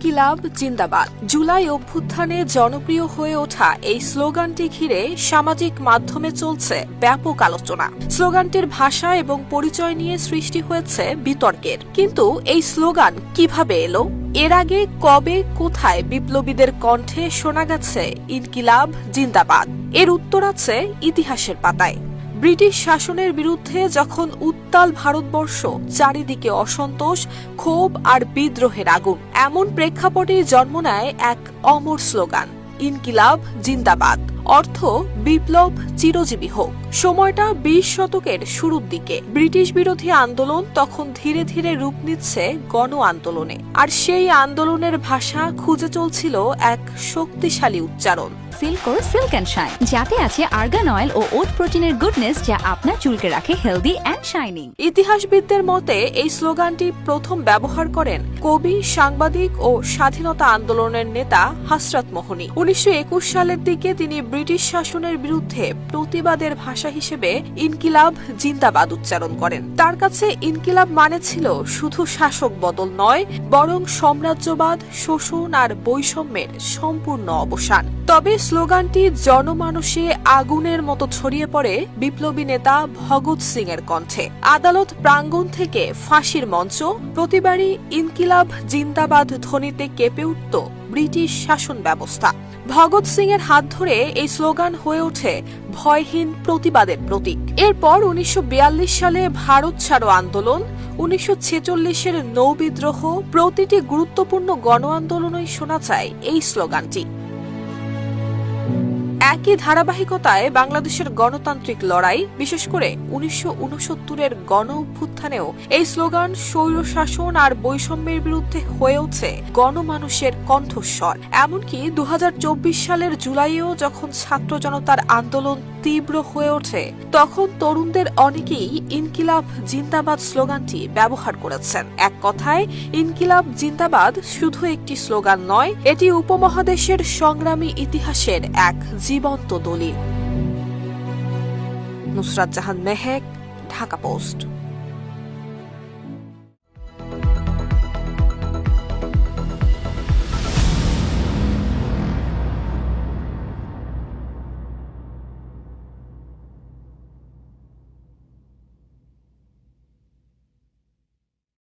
ইনকিলাব জিন্দাবাদ। জুলাই অভ্যুত্থানে জনপ্রিয় হয়ে ওঠা এই স্লোগানটি ঘিরে সামাজিক মাধ্যমে চলছে ব্যাপক আলোচনা। স্লোগানটির ভাষা এবং পরিচয় নিয়ে সৃষ্টি হয়েছে বিতর্কের। কিন্তু এই স্লোগান কিভাবে এলো? এর আগে কবে কোথায় বিপ্লবীদের কণ্ঠে শোনা গেছে ইনকিলাব জিন্দাবাদ? এর উত্তর আছে ইতিহাসের পাতায়। ব্রিটিশ শাসনের বিরুদ্ধে যখন উত্তাল ভারতবর্ষ, চারিদিকে অসন্তোষ, ক্ষোভ আর বিদ্রোহের আগুন, এমন প্রেক্ষাপটে জন্ম নেয় এক অমর স্লোগান, ইনকিলাব জিন্দাবাদ। অর্থ বিপ্লব চিরজীবী হোক। সময়টা 20 শতকের শুরুর দিকে। ব্রিটিশ বিরোধী আন্দোলন তখন ধীরে ধীরে রূপ নিচ্ছে গণ আন্দোলনে, আর সেই আন্দোলনের ভাষা খুঁজে চলছিল এক শক্তিশালী উচ্চারণ। সিল্কোর সিল্ক অ্যান্ড শাইন, যাতে আছে আর্গান অয়েল ও ওট প্রোটিনের গুডনেস, যা আপনার চুলকে রাখে হেলদি অ্যান্ড শাইনিং। ইতিহাসবিদদের মতে এই স্লোগানটি প্রথম ব্যবহার করেন কবি, সাংবাদিক ও স্বাধীনতা আন্দোলনের নেতা হযরত মোহনী। 1921 সালের দিকে তিনি ব্রিটিশ শাসনের বিরুদ্ধে প্রতিবাদের ভাষা হিসেবে ইনকিলাব জিন্দাবাদ উচ্চারণ করেন। তার কাছে ইনকিলাব মানে ছিল শুধু শাসক বদল নয়, বরং সাম্রাজ্যবাদ, শোষণ আর বৈষম্যের সম্পূর্ণ অবসান। তবে স্লোগানটি জনমানসে আগুনের মতো ছড়িয়ে পড়ে বিপ্লবী নেতা ভগৎ সিং এর কণ্ঠে। আদালত প্রাঙ্গণ থেকে ফাঁসির মঞ্চ, প্রতিবারই ইনকিলাব জিন্দাবাদ ধ্বনিতে কেঁপে উঠত ব্রিটিশ শাসন ব্যবস্থা। ভগৎ সিং এর হাত ধরে এই স্লোগান হয়ে ওঠে ভয়হীন প্রতিবাদের প্রতীক। এরপর 1942 সালে ভারত ছাড়ো আন্দোলন, 1946-এর নৌ বিদ্রোহ, প্রতিটি গুরুত্বপূর্ণ গণ আন্দোলনই শোনা যায় এই স্লোগানটি। একই ধারাবাহিকতায় বাংলাদেশের গণতান্ত্রিক লড়াই, বিশেষ করে 1969-এর গণ অভ্যুত্থানেও এই স্লোগান স্বৈরশাসন আর বৈষম্যের বিরুদ্ধে হয়ে ওঠে গণমানুষের কণ্ঠস্বর। এমনকি 2024 সালের জুলাইয়েও যখন ছাত্র জনতার আন্দোলন তীব্র হয়ে ওঠে, তখন তরুণদের অনেকেই ইনকিলাব জিন্দাবাদ স্লোগানটি ব্যবহার করেছেন। এক কথায়, ইনকিলাব জিন্দাবাদ শুধু একটি স্লোগান নয়, এটি উপমহাদেশের সংগ্রামী ইতিহাসের এক জীবন্ত দলিল। নুসরাত জাহান মেহেক, ঢাকা পোস্ট।